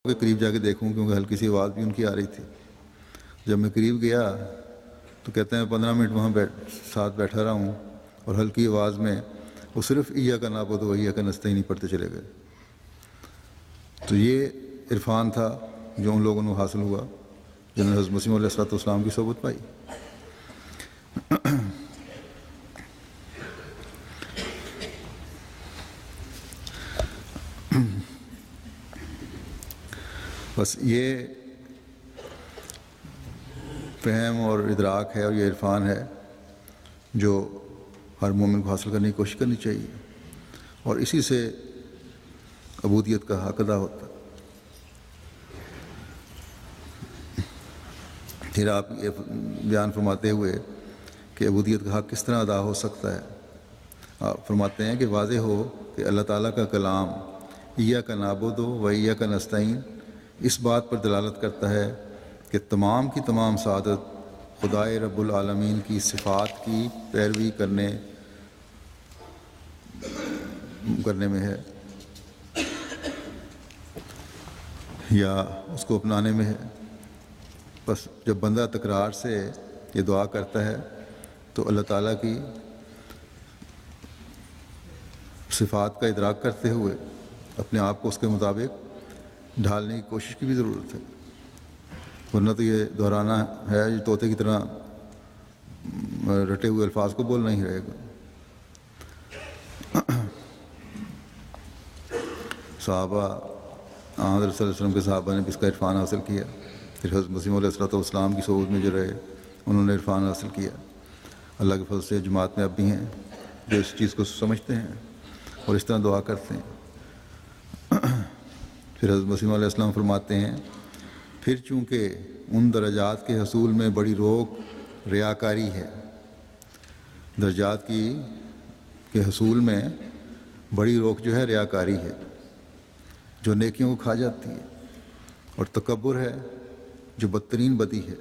کے قریب جا کے دیکھوں کیونکہ ہلکی سی آواز بھی ان کی آ رہی تھی۔ جب میں قریب گیا تو کہتے ہیں 15 منٹ وہاں ساتھ بیٹھا رہا ہوں اور ہلکی آواز میں وہ صرف ایاک نعبد و ایاک نستعین پڑھتے چلے گئے۔ تو یہ عرفان تھا جو ان لوگوں کو حاصل ہوا جنہوں نے حضرت مسیح علیہ الصلوۃ والسلام کی صحبت پائی۔ بس یہ فہم اور ادراک ہے اور یہ عرفان ہے جو ہر مومن کو حاصل کرنے کی کوشش کرنی چاہیے، اور اسی سے عبودیت کا حق ادا ہوتا ہے۔ پھر آپ یہ بیان فرماتے ہوئے کہ عبودیت کا حق کس طرح ادا ہو سکتا ہے، آپ فرماتے ہیں کہ واضح ہو کہ اللہ تعالیٰ کا کلام ایاک نعبد و ایاک نستعین اس بات پر دلالت کرتا ہے کہ تمام کی تمام سعادت خدائے رب العالمین کی صفات کی پیروی کرنے میں ہے یا اس کو اپنانے میں ہے۔ بس جب بندہ تکرار سے یہ دعا کرتا ہے تو اللہ تعالیٰ کی صفات کا ادراک کرتے ہوئے اپنے آپ کو اس کے مطابق ڈھالنے کی کوشش کی بھی ضرورت ہے، ورنہ تو یہ دہرانا ہے یہ طوطے کی طرح رٹے ہوئے الفاظ کو بولنا ہی رہے گا۔ صحابہ حضرت صلی اللہ علیہ وسلم کے صحابہ نے بھی اس کا عرفان حاصل کیا، پھر حضرت مسیح علیہ الصلوۃ والسلام کی صحبت میں جو رہے انہوں نے عرفان حاصل کیا۔ اللہ کے فضل سے جماعت میں اب بھی ہیں جو اس چیز کو سمجھتے ہیں اور اس طرح دعا کرتے ہیں۔ پھر حضرت مسیح علیہ السلام فرماتے ہیں پھر چونکہ ان درجات کے حصول میں بڑی روک ریاکاری ہے، درجات کے حصول میں بڑی روک جو ہے ریاکاری ہے جو نیکیوں کو کھا جاتی ہے، اور تکبر ہے جو بدترین بدی ہے،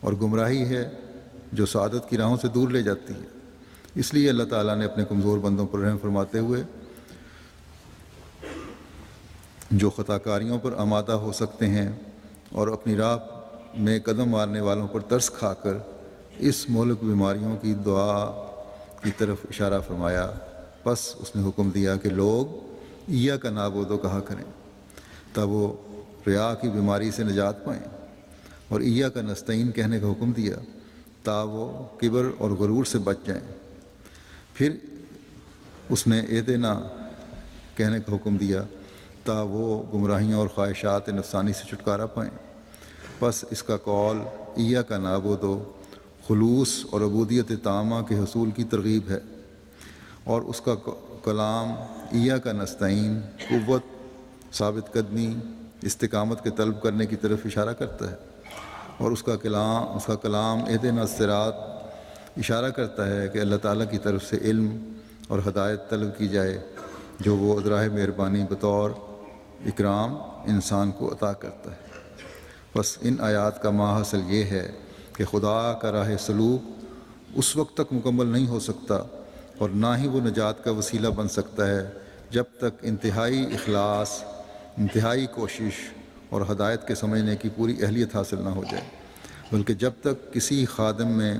اور گمراہی ہے جو سعادت کی راہوں سے دور لے جاتی ہے۔ اس لیے اللہ تعالیٰ نے اپنے کمزور بندوں پر رحم فرماتے ہوئے جو خطا کاریوں پر آمادہ ہو سکتے ہیں اور اپنی راہ میں قدم مارنے والوں پر ترس کھا کر اس مہلک بیماریوں کی دعا کی طرف اشارہ فرمایا۔ پس اس نے حکم دیا کہ لوگ ایاک نعبد کہا کریں تب وہ ریا کی بیماری سے نجات پائیں، اور ایاک نستعین کہنے کا حکم دیا تا وہ کبر اور غرور سے بچ جائیں۔ پھر اس نے اہدنا کہنے کا حکم دیا تا وہ گمراہیوں اور خواہشات نفسانی سے چھٹکارا پائیں۔ پس اس کا قول ایاک نعبد خلوص اور عبودیت تامہ کے حصول کی ترغیب ہے، اور اس کا کلام ایاک نستعین قوت، ثابت قدمی، استقامت کے طلب کرنے کی طرف اشارہ کرتا ہے، اور اس کا کلام اہدنا الصراط اشارہ کرتا ہے کہ اللہ تعالیٰ کی طرف سے علم اور ہدایت طلب کی جائے جو وہ ذرائع مہربانی بطور اکرام انسان کو عطا کرتا ہے۔ بس ان آیات کا ماحصل یہ ہے کہ خدا کا راہ سلوک اس وقت تک مکمل نہیں ہو سکتا اور نہ ہی وہ نجات کا وسیلہ بن سکتا ہے جب تک انتہائی اخلاص، انتہائی کوشش اور ہدایت کے سمجھنے کی پوری اہلیت حاصل نہ ہو جائے، بلکہ جب تک کسی خادم میں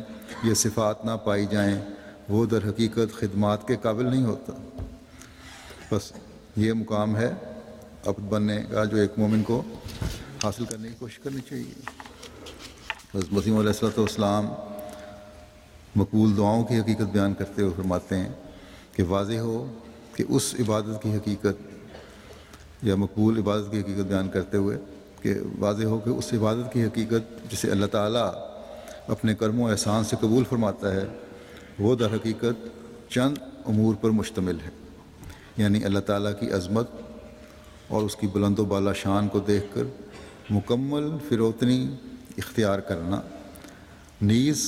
یہ صفات نہ پائی جائیں وہ در حقیقت خدمات کے قابل نہیں ہوتا۔ بس یہ مقام ہے عبد بننے کا جو ایک مومن کو حاصل کرنے کی کوشش کرنی چاہیے۔ حضرت مسیح علیہ الصلوۃ والسلام مقبول دعاؤں کی حقیقت بیان کرتے ہوئے فرماتے ہیں کہ واضح ہو کہ اس عبادت کی حقیقت یا مقبول عبادت کی حقیقت بیان کرتے ہوئے کہ واضح ہو کہ اس عبادت کی حقیقت جسے اللہ تعالیٰ اپنے کرم و احسان سے قبول فرماتا ہے وہ در حقیقت چند امور پر مشتمل ہے، یعنی اللہ تعالیٰ کی عظمت اور اس کی بلند و بالا شان کو دیکھ کر مکمل فروتنی اختیار کرنا، نیز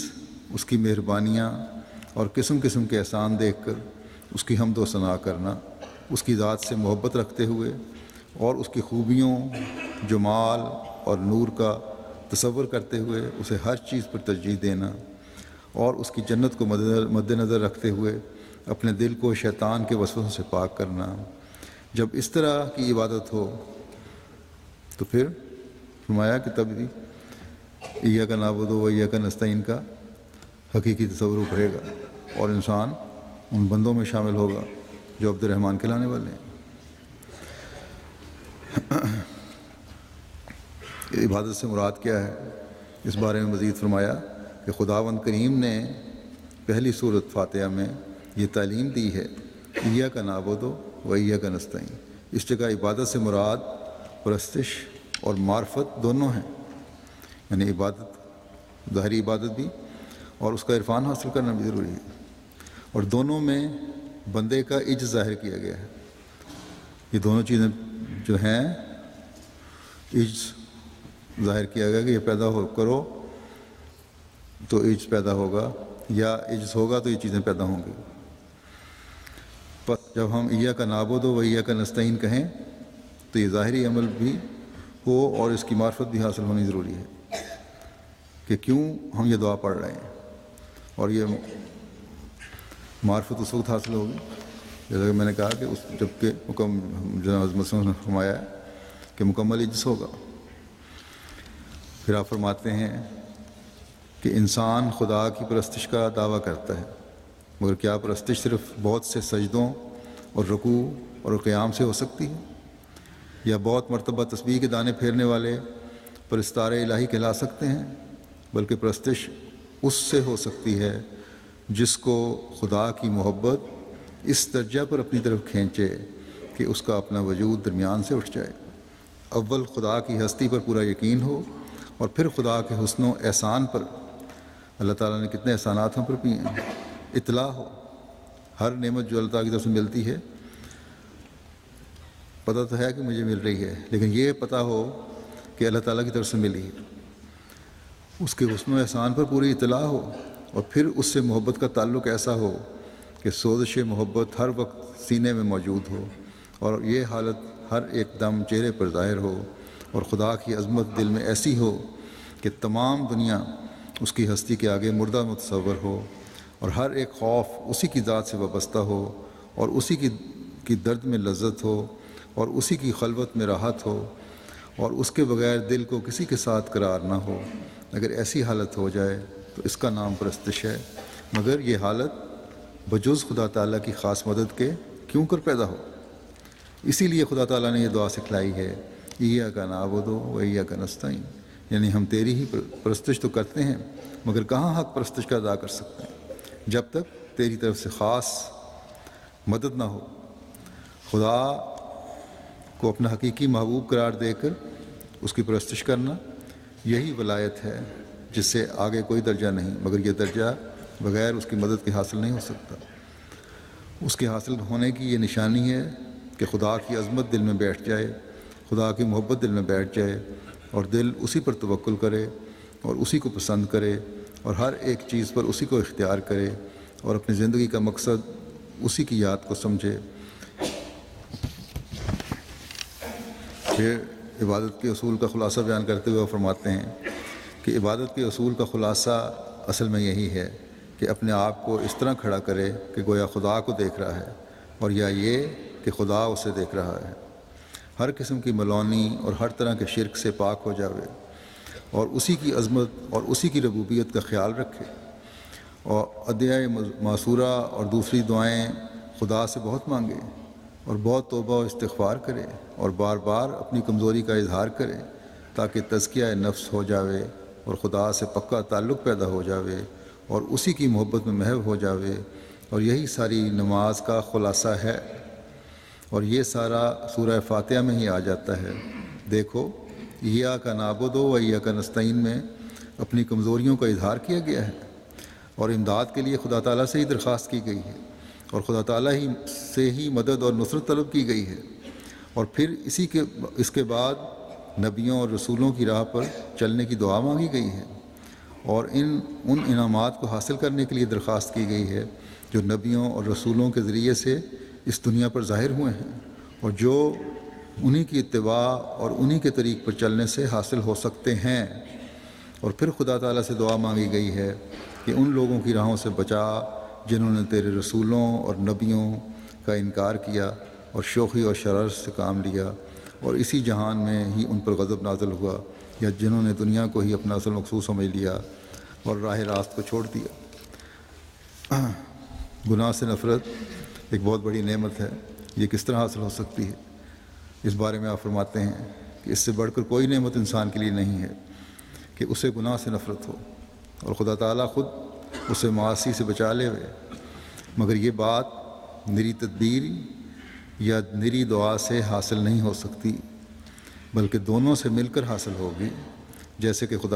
اس کی مہربانیاں اور قسم قسم کے احسان دیکھ کر اس کی حمد و ثنا کرنا، اس کی ذات سے محبت رکھتے ہوئے اور اس کی خوبیوں، جمال اور نور کا تصور کرتے ہوئے اسے ہر چیز پر ترجیح دینا، اور اس کی جنت کو مد نظر رکھتے ہوئے اپنے دل کو شیطان کے وسوسوں سے پاک کرنا۔ جب اس طرح کی عبادت ہو تو پھر فرمایا کہ تب بھی ایاک نعبد و ایاک نستعین کا حقیقی تصور ابھرے گا اور انسان ان بندوں میں شامل ہوگا جو عبد الرحمن کہلانے والے ہیں۔ عبادت سے مراد کیا ہے، اس بارے میں مزید فرمایا کہ خداوند کریم نے پہلی سورۃ فاتحہ میں یہ تعلیم دی ہے، ایاک نعبد و ایاک نستعین۔ اس جگہ عبادت سے مراد پرستش اور معرفت دونوں ہیں، یعنی عبادت، ظاہری عبادت بھی اور اس کا عرفان حاصل کرنا بھی ضروری ہے، اور دونوں میں بندے کا عجز ظاہر کیا گیا ہے۔ یہ دونوں چیزیں جو ہیں، عجز ظاہر کیا گیا کہ یہ پیدا کرو تو عجز پیدا ہوگا، یا عجز ہوگا تو یہ چیزیں پیدا ہوں گی۔ پس جب ہم ایاک نعبد و ایاک نستعین کہیں تو یہ ظاہری عمل بھی ہو اور اس کی معرفت بھی حاصل ہونی ضروری ہے کہ کیوں ہم یہ دعا پڑھ رہے ہیں، اور یہ معرفت اس وقت حاصل ہوگی جیسا کہ میں نے کہا کہ جب کہ حضرت نے فرمایا کہ مکمل عجز ہوگا۔ پھر آپ فرماتے ہیں کہ انسان خدا کی پرستش کا دعویٰ کرتا ہے، مگر کیا پرستش صرف بہت سے سجدوں اور رکوع اور قیام سے ہو سکتی ہے، یا بہت مرتبہ تسبیح کے دانے پھیرنے والے پرستار الہی کہلا سکتے ہیں؟ بلکہ پرستش اس سے ہو سکتی ہے جس کو خدا کی محبت اس درجہ پر اپنی طرف کھینچے کہ اس کا اپنا وجود درمیان سے اٹھ جائے۔ اول خدا کی ہستی پر پورا یقین ہو، اور پھر خدا کے حسن و احسان پر، اللہ تعالیٰ نے کتنے احسانات ہم پر کیے ہیں، اطلاع ہو۔ ہر نعمت جو اللہ تعالیٰ کی طرف سے ملتی ہے، پتہ تو ہے کہ مجھے مل رہی ہے، لیکن یہ پتہ ہو کہ اللہ تعالیٰ کی طرف سے ملی ہے، اس کے حسن و احسان پر پوری اطلاع ہو، اور پھر اس سے محبت کا تعلق ایسا ہو کہ سوزش محبت ہر وقت سینے میں موجود ہو، اور یہ حالت ہر ایک دم چہرے پر ظاہر ہو، اور خدا کی عظمت دل میں ایسی ہو کہ تمام دنیا اس کی ہستی کے آگے مردہ متصور ہو، اور ہر ایک خوف اسی کی ذات سے وابستہ ہو، اور اسی کی درد میں لذت ہو، اور اسی کی خلوت میں راحت ہو، اور اس کے بغیر دل کو کسی کے ساتھ قرار نہ ہو۔ اگر ایسی حالت ہو جائے تو اس کا نام پرستش ہے، مگر یہ حالت بجز خدا تعالیٰ کی خاص مدد کے کیوں کر پیدا ہو؟ اسی لیے خدا تعالیٰ نے یہ دعا سکھلائی ہے، ایاک نعبد و ایاک نستعین، یعنی ہم تیری ہی پرستش تو کرتے ہیں، مگر کہاں حق پرستش کا ادا کر سکتے ہیں جب تک تیری طرف سے خاص مدد نہ ہو۔ خدا کو اپنا حقیقی محبوب قرار دے کر اس کی پرستش کرنا، یہی ولایت ہے جس سے آگے کوئی درجہ نہیں، مگر یہ درجہ بغیر اس کی مدد کے حاصل نہیں ہو سکتا۔ اس کے حاصل ہونے کی یہ نشانی ہے کہ خدا کی عظمت دل میں بیٹھ جائے، خدا کی محبت دل میں بیٹھ جائے، اور دل اسی پر توکل کرے اور اسی کو پسند کرے، اور ہر ایک چیز پر اسی کو اختیار کرے، اور اپنی زندگی کا مقصد اسی کی یاد کو سمجھے۔ پھر عبادت کے اصول کا خلاصہ بیان کرتے ہوئے وہ فرماتے ہیں کہ عبادت کے اصول کا خلاصہ اصل میں یہی ہے کہ اپنے آپ کو اس طرح کھڑا کرے کہ گویا خدا کو دیکھ رہا ہے، اور یا یہ کہ خدا اسے دیکھ رہا ہے۔ ہر قسم کی ملونی اور ہر طرح کے شرک سے پاک ہو جاوے، اور اسی کی عظمت اور اسی کی ربوبیت کا خیال رکھے، اور ادعیہ معصورہ اور دوسری دعائیں خدا سے بہت مانگے، اور بہت توبہ و استغفار کرے، اور بار بار اپنی کمزوری کا اظہار کرے تاکہ تزکیہ نفس ہو جاوے اور خدا سے پکا تعلق پیدا ہو جاوے اور اسی کی محبت میں محو ہو جاوے۔ اور یہی ساری نماز کا خلاصہ ہے، اور یہ سارا سورہ فاتحہ میں ہی آ جاتا ہے۔ دیکھو، ایاک نعبد و ایاک نستعین میں اپنی کمزوریوں کا اظہار کیا گیا ہے، اور امداد کے لیے خدا تعالیٰ سے ہی درخواست کی گئی ہے، اور خدا تعالیٰ ہی سے ہی مدد اور نصرت طلب کی گئی ہے، اور پھر اس کے بعد نبیوں اور رسولوں کی راہ پر چلنے کی دعا مانگی گئی ہے، اور ان انعامات کو حاصل کرنے کے لیے درخواست کی گئی ہے جو نبیوں اور رسولوں کے ذریعے سے اس دنیا پر ظاہر ہوئے ہیں، اور جو انہی کی اتباع اور انہی کے طریق پر چلنے سے حاصل ہو سکتے ہیں۔ اور پھر خدا تعالیٰ سے دعا مانگی گئی ہے کہ ان لوگوں کی راہوں سے بچا جنہوں نے تیرے رسولوں اور نبیوں کا انکار کیا اور شوخی اور شرارت سے کام لیا، اور اسی جہان میں ہی ان پر غضب نازل ہوا، یا جنہوں نے دنیا کو ہی اپنا اصل مقصود سمجھ لیا اور راہ راست کو چھوڑ دیا۔ گناہ سے نفرت ایک بہت بڑی نعمت ہے۔ یہ کس طرح حاصل ہو سکتی ہے؟ اس بارے میں آپ فرماتے ہیں کہ اس سے بڑھ کر کوئی نعمت انسان کے لیے نہیں ہے کہ اسے گناہ سے نفرت ہو، اور خدا تعالیٰ خود اسے معاصی سے بچا لے ہوئے، مگر یہ بات نری تدبیر یا نری دعا سے حاصل نہیں ہو سکتی، بلکہ دونوں سے مل کر حاصل ہوگی، جیسے کہ خدا